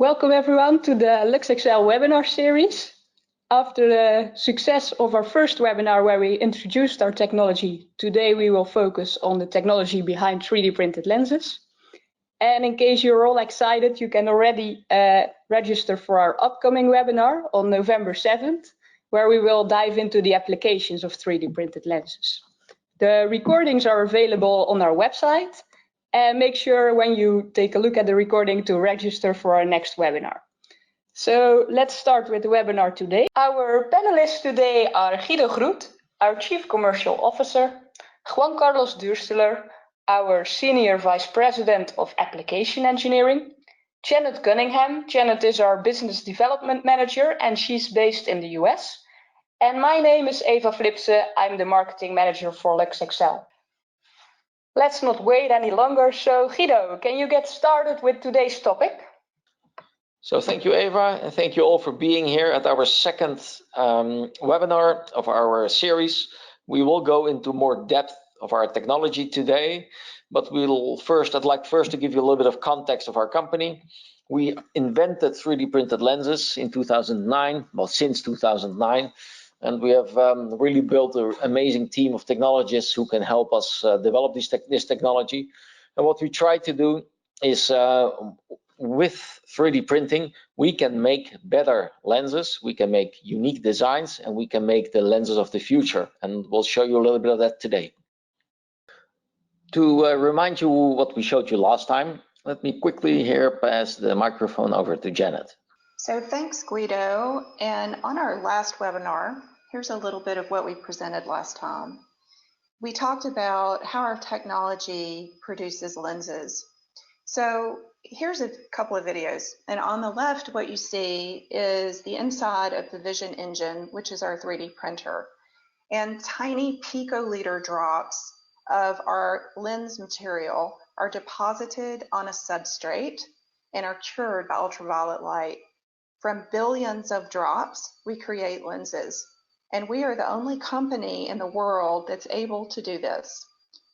Welcome everyone to the Luxexcel Webinar series. After the success of our first webinar where we introduced our technology, today we will focus on the technology behind 3D printed lenses. And in case you're all excited, you can already register for our upcoming webinar on November 7th, where we will dive into the applications of 3D printed lenses. The recordings are available on our website. And make sure when you take a look at the recording to register for our next webinar. So let's start with the webinar today. Our panelists today are Guido Groet, our Chief Commercial Officer, Juan Carlos Duursteler, our Senior Vice President of Application Engineering, Janet Cunningham. Janet is our Business Development Manager and she's based in the US. And my name is Eva Flipse, I'm the Marketing Manager for Luxexcel. Let's not wait any longer. So Guido, can you get started with today's topic? So thank you, Eva, and thank you all for being here at our second webinar of our series. We will go into more depth of our technology today, but I'd like first to give you a little bit of context of our company. We invented 3D printed lenses in 2009, well, since 2009. And we have really built an amazing team of technologists who can help us develop this technology. And what we try to do is with 3D printing, we can make better lenses, we can make unique designs, and we can make the lenses of the future. And we'll show you a little bit of that today. To remind you what we showed you last time, let me quickly here pass the microphone over to Janet. So thanks, Guido. And on our last webinar, here's a little bit of what we presented last time. We talked about how our technology produces lenses. So here's a couple of videos. And on the left, what you see is the inside of the Vision engine, which is our 3D printer. And tiny picoliter drops of our lens material are deposited on a substrate and are cured by ultraviolet light. From billions of drops, we create lenses, and we are the only company in the world that's able to do this.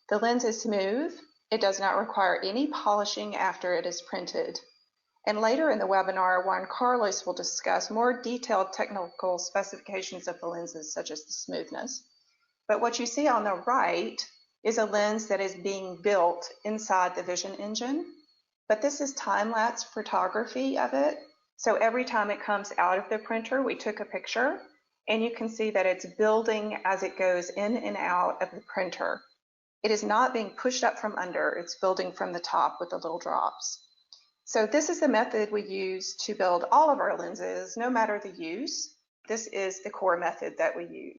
The lens is smooth. It does not require any polishing after it is printed. And later in the webinar, Juan Carlos will discuss more detailed technical specifications of the lenses, such as the smoothness. But what you see on the right is a lens that is being built inside the Vision engine. But this is time-lapse photography of it. So every time it comes out of the printer, we took a picture, and you can see that it's building as it goes in and out of the printer. It is not being pushed up from under, it's building from the top with the little drops. So this is the method we use to build all of our lenses, no matter the use. This is the core method that we use.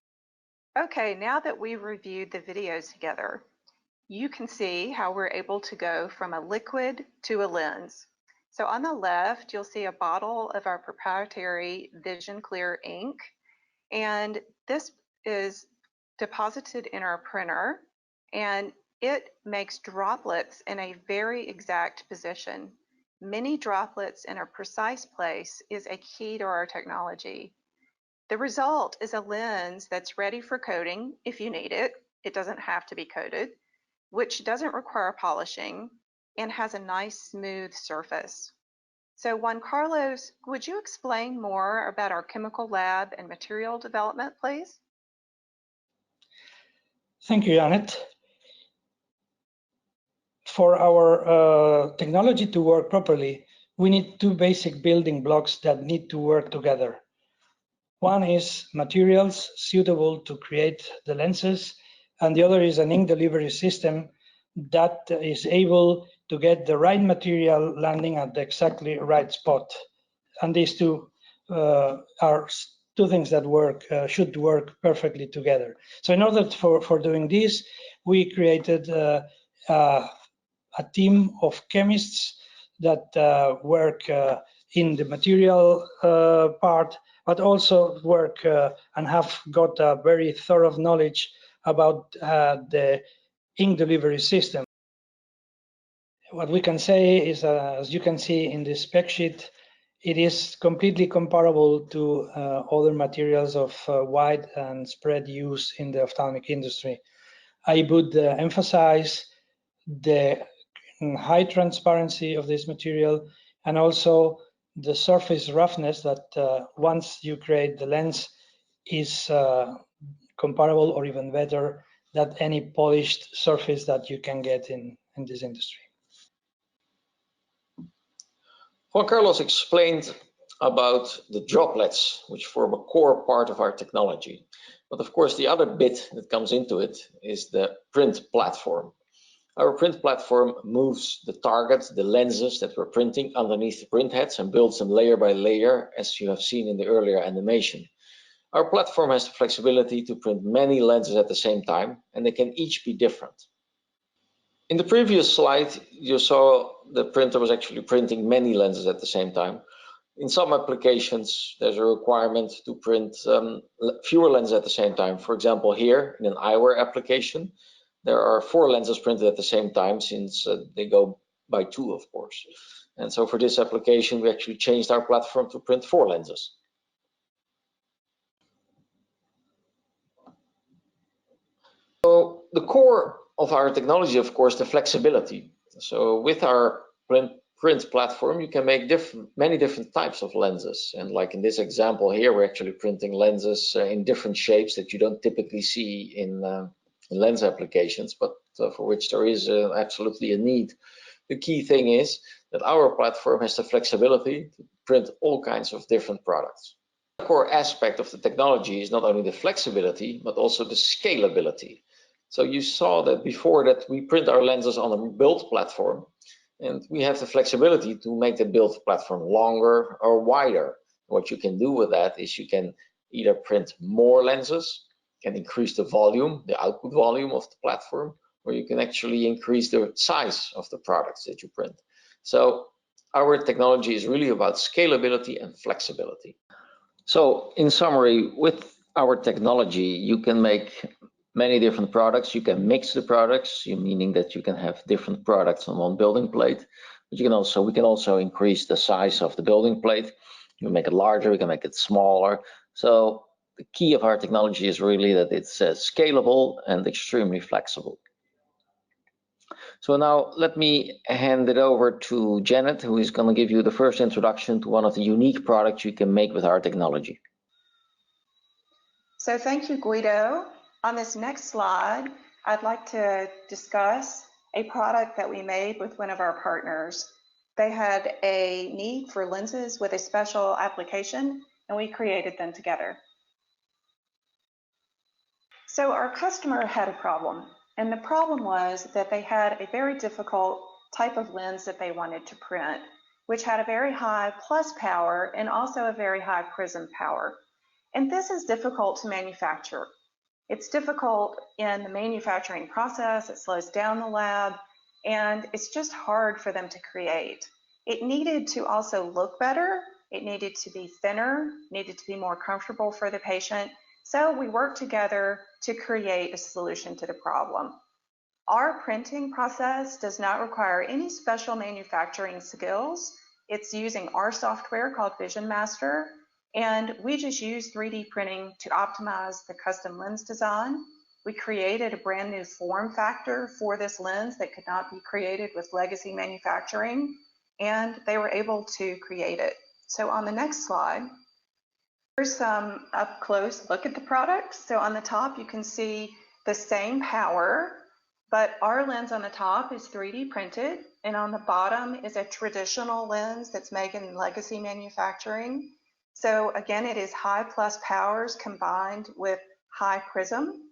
Okay, now that we've reviewed the videos together, you can see how we're able to go from a liquid to a lens. So on the left, you'll see a bottle of our proprietary VisionClear ink, and this is deposited in our printer, and it makes droplets in a very exact position. Many droplets in a precise place is a key to our technology. The result is a lens that's ready for coating if you need it. It doesn't have to be coated, which doesn't require polishing, and has a nice smooth surface. So Juan Carlos, would you explain more about our chemical lab and material development, please? Thank you, Janet. For our technology to work properly, we need two basic building blocks that need to work together. One is materials suitable to create the lenses, and the other is an ink delivery system that is able to get the right material landing at the exactly right spot. And these two are two things that should work perfectly together. So in order for doing this, we created a team of chemists that work in the material part, but also work and have got a very thorough knowledge about the ink delivery system. What we can say is, as you can see in this spec sheet, it is completely comparable to other materials of wide and spread use in the ophthalmic industry. I would emphasize the high transparency of this material and also the surface roughness that once you create the lens is comparable or even better than any polished surface that you can get in this industry. Juan Carlos explained about the droplets, which form a core part of our technology. But of course, the other bit that comes into it is the print platform. Our print platform moves the target, the lenses that we're printing underneath the print heads and builds them layer by layer, as you have seen in the earlier animation. Our platform has the flexibility to print many lenses at the same time, and they can each be different. In the previous slide, you saw the printer was actually printing many lenses at the same time. In some applications, there's a requirement to print fewer lenses at the same time. For example, here in an eyewear application, there are 4 lenses printed at the same time, since they go by 2, of course. And so for this application, we actually changed our platform to print 4 lenses. So the core of our technology, of course, the flexibility. So with our print platform, you can make many different types of lenses. And like in this example here, we're actually printing lenses in different shapes that you don't typically see in lens applications, but for which there is absolutely a need. The key thing is that our platform has the flexibility to print all kinds of different products. The core aspect of the technology is not only the flexibility, but also the scalability. So you saw that before that we print our lenses on a build platform, and we have the flexibility to make the build platform longer or wider. What you can do with that is you can either print more lenses, can increase the volume, the output volume of the platform, or you can actually increase the size of the products that you print. So our technology is really about scalability and flexibility. So in summary, with our technology, you can make many different products. You can mix the products, meaning that you can have different products on one building plate. But we can also increase the size of the building plate. You can make it larger, we can make it smaller. So the key of our technology is really that it's scalable and extremely flexible. So now let me hand it over to Janet, who is going to give you the first introduction to one of the unique products you can make with our technology. So thank you, Guido. On this next slide, I'd like to discuss a product that we made with one of our partners. They had a need for lenses with a special application, and we created them together. So our customer had a problem, and the problem was that they had a very difficult type of lens that they wanted to print, which had a very high plus power and also a very high prism power. And this is difficult to manufacture. It's difficult in the manufacturing process, it slows down the lab, and it's just hard for them to create. It needed to also look better, it needed to be thinner, needed to be more comfortable for the patient. So we worked together to create a solution to the problem. Our printing process does not require any special manufacturing skills. It's using our software called VisionMaster, and we just use 3D printing to optimize the custom lens design. We created a brand new form factor for this lens that could not be created with legacy manufacturing, and they were able to create it. So on the next slide, here's some up close look at the product. So on the top, you can see the same power, but our lens on the top is 3D printed, and on the bottom is a traditional lens that's made in legacy manufacturing. So again, it is high plus powers combined with high prism,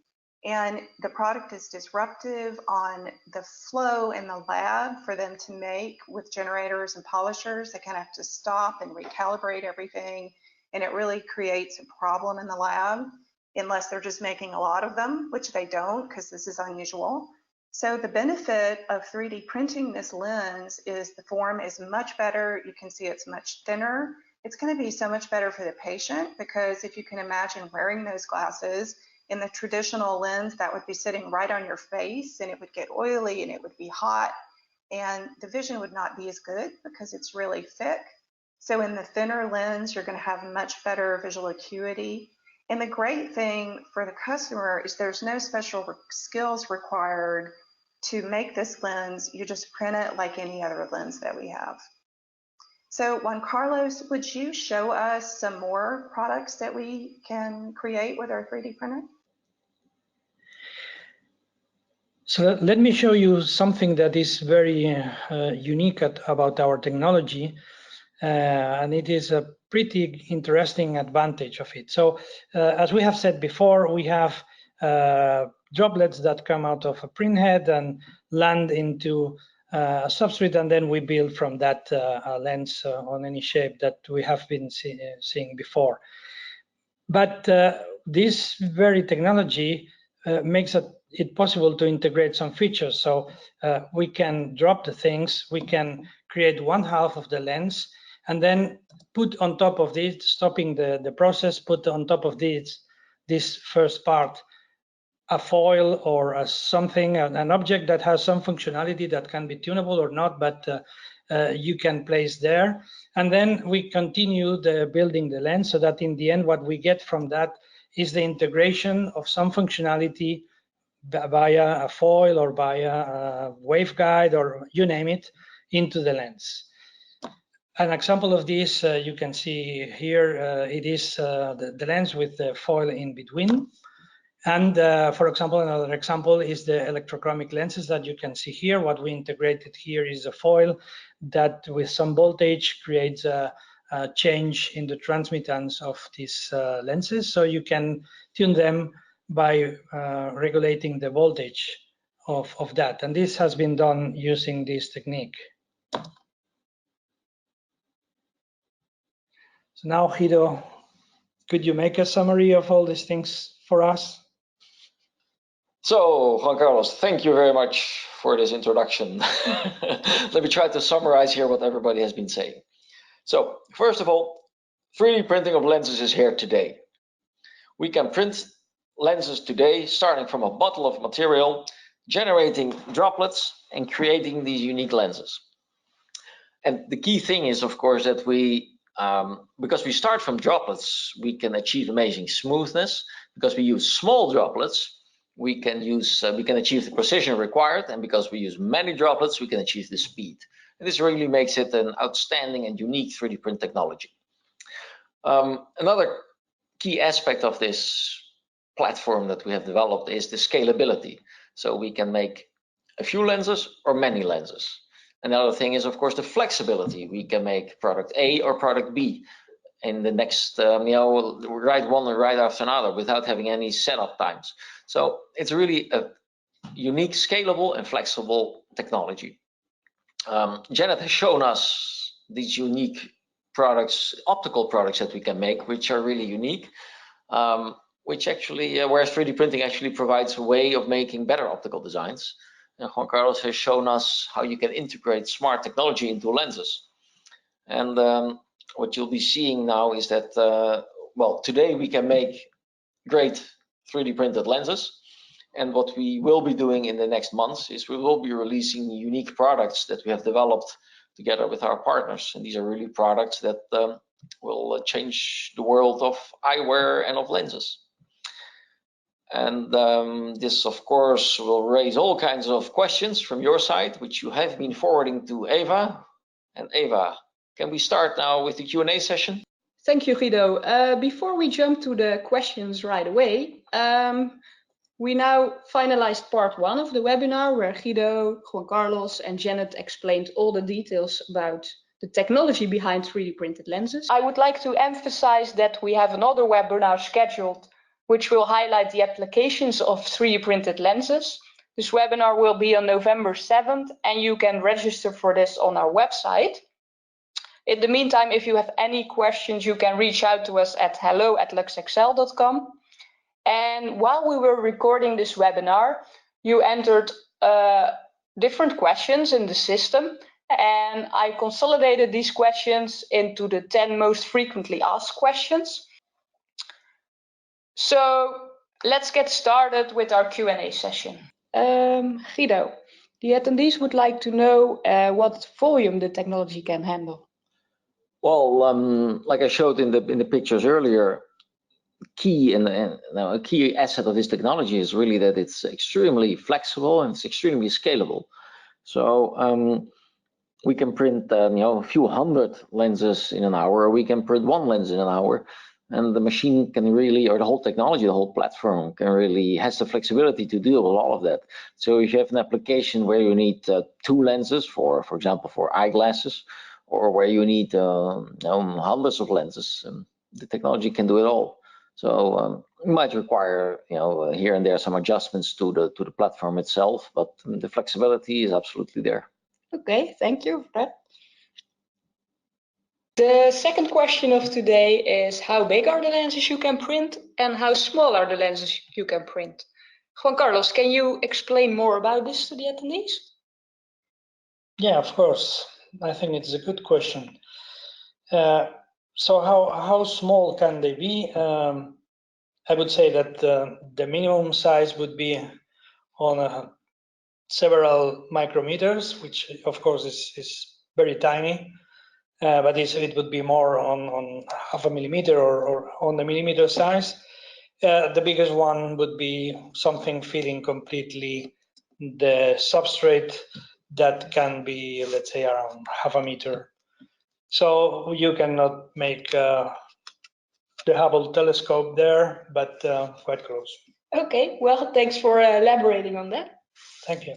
and the product is disruptive on the flow in the lab for them to make with generators and polishers. They kind of have to stop and recalibrate everything, and it really creates a problem in the lab unless they're just making a lot of them, which they don't because this is unusual. So the benefit of 3D printing this lens is the form is much better. You can see it's much thinner. It's going to be so much better for the patient because if you can imagine wearing those glasses in the traditional lens, that would be sitting right on your face and it would get oily and it would be hot and the vision would not be as good because it's really thick. So in the thinner lens, you're going to have much better visual acuity. And the great thing for the customer is there's no special skills required to make this lens. You just print it like any other lens that we have. So Juan Carlos, would you show us some more products that we can create with our 3D printer? So let me show you something that is very unique about our technology, and it is a pretty interesting advantage of it. So as we have said before, we have droplets that come out of a printhead and land into a substrate, and then we build from that lens on any shape that we have been seeing before. But this very technology makes it possible to integrate some features. So we can drop the things, we can create 1/2 of the lens, and then put on top of this, stopping the process, put on top of this first part a foil or something, an object that has some functionality that can be tunable or not, but you can place there. And then we continue building the lens, so that in the end, what we get from that is the integration of some functionality via a foil or via a waveguide, or you name it, into the lens. An example of this you can see here. It is the lens with the foil in between. And for example, another example is the electrochromic lenses that you can see here. What we integrated here is a foil that with some voltage creates a change in the transmittance of these lenses. So you can tune them by regulating the voltage of that. And this has been done using this technique. So now, Guido, could you make a summary of all these things for us? So, Juan Carlos, thank you very much for this introduction. Let me try to summarize here what everybody has been saying. So, first of all, 3D printing of lenses is here today. We can print lenses today, starting from a bottle of material, generating droplets and creating these unique lenses. And the key thing is, of course, that because we start from droplets, we can achieve amazing smoothness. Because we use small droplets, we can achieve the precision required, and because we use many droplets, we can achieve the speed. And this really makes it an outstanding and unique 3D print technology. Another key aspect of this platform that we have developed is the scalability. So we can make a few lenses or many lenses. Another thing is, of course, the flexibility. We can make product A or product B in the next, right one or right after another without having any setup times. So it's really a unique, scalable, and flexible technology. Janet has shown us these unique products, optical products that we can make, which are really unique, which actually, whereas 3D printing actually provides a way of making better optical designs. And Juan Carlos has shown us how you can integrate smart technology into lenses. And what you'll be seeing now is that, well, today we can make great 3D printed lenses. And what we will be doing in the next months is we will be releasing unique products that we have developed together with our partners. And these are really products that will change the world of eyewear and of lenses. And this, of course, will raise all kinds of questions from your side, which you have been forwarding to Eva. And Eva, can we start now with the Q&A session? Thank you, Guido. Before we jump to the questions right away, we now finalized part 1 of the webinar, where Guido, Juan Carlos, and Janet explained all the details about the technology behind 3D printed lenses. I would like to emphasize that we have another webinar scheduled, which will highlight the applications of 3D printed lenses. This webinar will be on November 7th, and you can register for this on our website. In the meantime, if you have any questions, you can reach out to us at hello@luxexcel.com. And while we were recording this webinar, you entered different questions in the system, and I consolidated these questions into the 10 most frequently asked questions. So let's get started with our Q&A session. Guido, the attendees would like to know what volume the technology can handle. Well, like I showed in the pictures earlier, a key asset of this technology is really that it's extremely flexible and it's extremely scalable. So we can print a few hundred lenses in an hour, or we can print one lens in an hour, and the machine can really, or the whole technology, the whole platform can really has the flexibility to deal with all of that. So if you have an application where you need 2 lenses for example, for eyeglasses, or where you need hundreds of lenses, the technology can do it all. So it might require here and there some adjustments to the platform itself, but the flexibility is absolutely there. Okay, thank you for that. The second question of today is how big are the lenses you can print and how small are the lenses you can print? Juan Carlos, can you explain more about this to the attendees? Yeah, of course. I think it's a good question. So how small can they be? I would say that the minimum size would be on several micrometers, which of course is very tiny. But it would be more on half a millimeter or on the millimeter size. The biggest one would be something filling completely the substrate that can be, let's say, around half a meter. So you cannot make the Hubble telescope there, but quite close. Okay, well, thanks for elaborating on that. Thank you.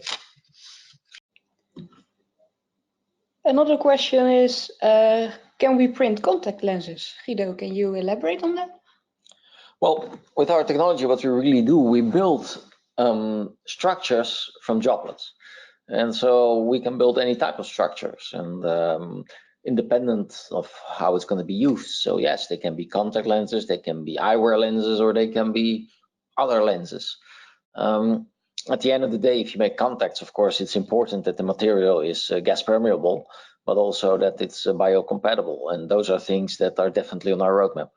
Another question is, can we print contact lenses? Guido, can you elaborate on that? Well, with our technology, what we really do, we build structures from droplets. And so we can build any type of structures, and independent of how it's going to be used. So yes, they can be contact lenses, they can be eyewear lenses, or they can be other lenses. At the end of the day, if you make contacts, of course, it's important that the material is gas permeable, but also that it's biocompatible. And those are things that are definitely on our roadmap.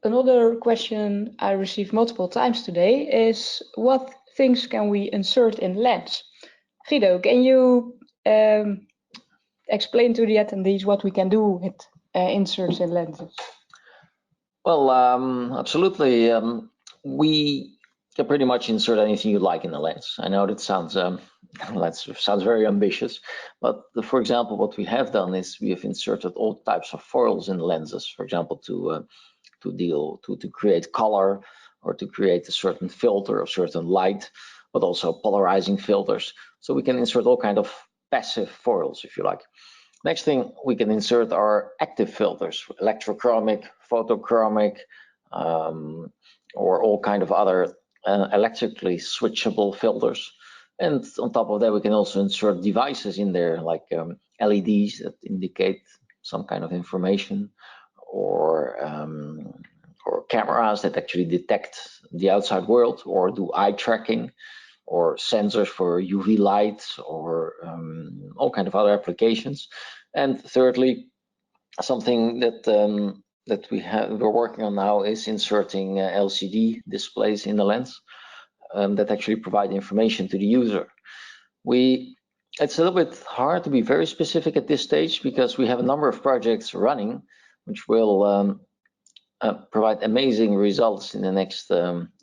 Another question I received multiple times today is, what things can we insert in lens? Guido, can you explain to the attendees what we can do with inserts in lenses? Well, absolutely. We can pretty much insert anything you like in the lens. I know that sounds very ambitious, but for example, what we have done is we have inserted all types of foils in the lenses. For example, to create color, or to create a certain filter of certain light, but also polarizing filters. So we can insert all kind of passive foils, if you like. Next thing, we can insert our active filters, electrochromic, photochromic, or all kind of other electrically switchable filters. And on top of that, we can also insert devices in there, like LEDs that indicate some kind of information, or cameras that actually detect the outside world, or do eye tracking, or sensors for UV light, or all kind of other applications. And thirdly, something that we're working on now is inserting LCD displays in the lens that actually provide information to the user. It's a little bit hard to be very specific at this stage, because we have a number of projects running which will provide amazing results in the next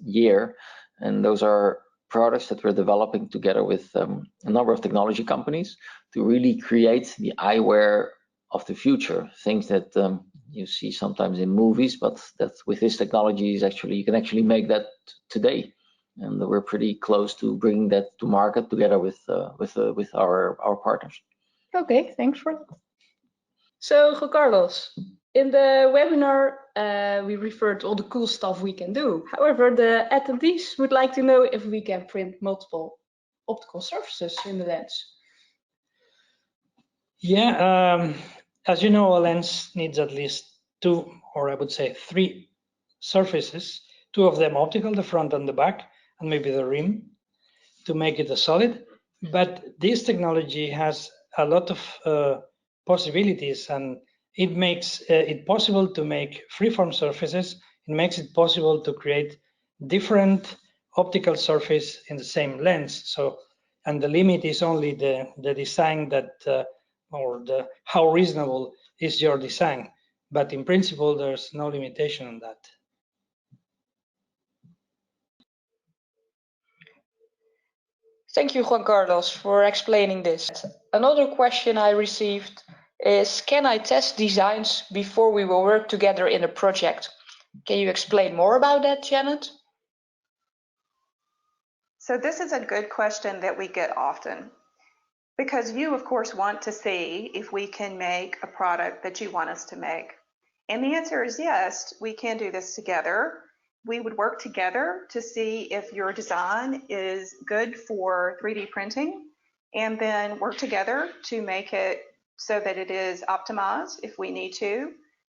year, and those are products that we're developing together with a number of technology companies to really create the eyewear of the future, things that you see sometimes in movies, but that with this technology is actually, you can actually make that today, and we're pretty close to bringing that to market together with our partners. Okay, thanks for that. So, Juan Carlos, in the webinar, we referred to all the cool stuff we can do. However, the attendees would like to know if we can print multiple optical surfaces in the lens. Yeah, as you know, a lens needs at least 2, or I would say 3 surfaces, 2 of them optical, the front and the back, and maybe the rim, to make it a solid. But this technology has a lot of possibilities, and it makes it possible to make freeform surfaces. It makes it possible to create different optical surface in the same lens. So, and the limit is only the design that or how reasonable is your design. But in principle, there's no limitation on that. Thank you, Juan Carlos, for explaining this. another question I received is, can I test designs before we will work together in a project? Can you explain more about that, Janet? So this is a good question that we get often, because you, of course, want to see if we can make a product that you want us to make. And the answer is yes, we can do this together. We would work together to see if your design is good for 3D printing, and then work together to make it so that it is optimized if we need to.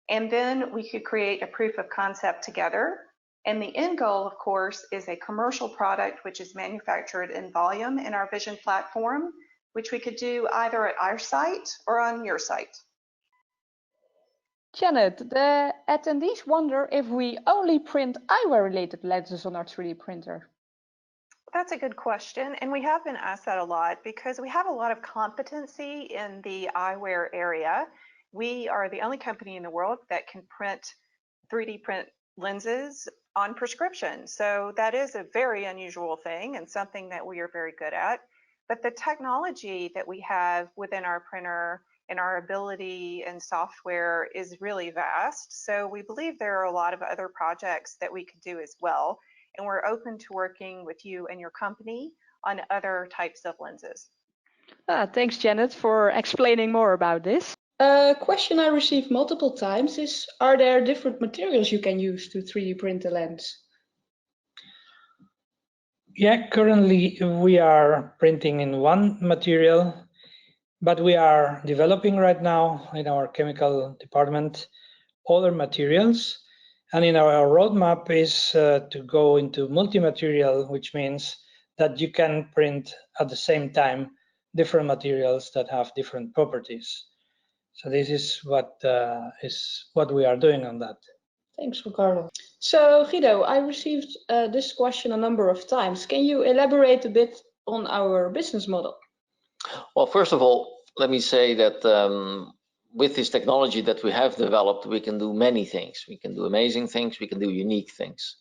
And then we could create a proof of concept together. And the end goal, of course, is a commercial product which is manufactured in volume in our Vision platform, which we could do either at our site or on your site. Janet, the attendees wonder if we only print eyewear-related lenses on our 3D printer. That's a good question, and we have been asked that a lot because we have a lot of competency in the eyewear area. We are the only company in the world that can print 3D print lenses on prescription. So that is a very unusual thing and something that we are very good at. But the technology that we have within our printer and our ability and software is really vast. So we believe there are a lot of other projects that we could do as well. And we're open to working with you and your company on other types of lenses. Thanks, Janet, for explaining more about this. A question I received multiple times is, are there different materials you can use to 3D print a lens? Yeah, currently we are printing in one material, but we are developing right now in our chemical department other materials. And in our roadmap is to go into multi-material, which means that you can print at the same time different materials that have different properties. So this is what we are doing on that. Thanks, Ricardo. So, Guido, I received this question a number of times. Can you elaborate a bit on our business model? Well, first of all, let me say that with this technology that we have developed, we can do many things. We can do amazing things. We can do unique things.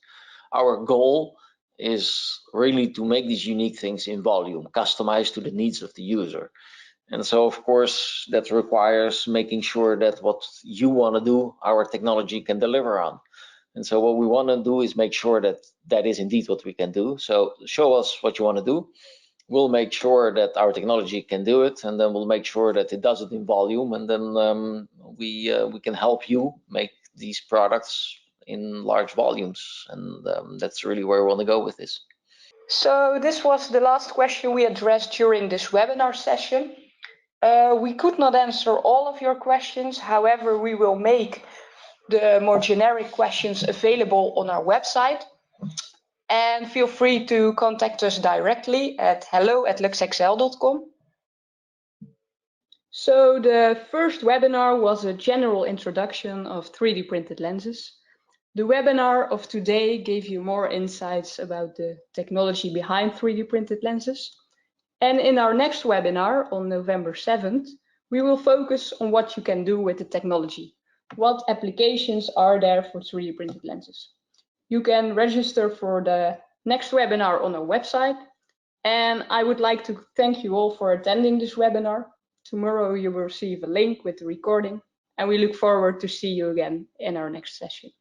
Our goal is really to make these unique things in volume, customized to the needs of the user. And so, of course, that requires making sure that what you want to do, our technology can deliver on. And so what we want to do is make sure that that is indeed what we can do. So show us what you want to do. We'll make sure that our technology can do it, and then we'll make sure that it does it in volume, and then we can help you make these products in large volumes. And that's really where we want to go with this. So this was the last question we addressed during this webinar session. We could not answer all of your questions. However, we will make the more generic questions available on our website. And feel free to contact us directly at hello@luxexcel.com. So the first webinar was a general introduction of 3D printed lenses. The webinar of today gave you more insights about the technology behind 3D printed lenses. And in our next webinar on November 7th, we will focus on what you can do with the technology. What applications are there for 3D printed lenses? You can register for the next webinar on our website. And I would like to thank you all for attending this webinar. Tomorrow you will receive a link with the recording, and we look forward to see you again in our next session.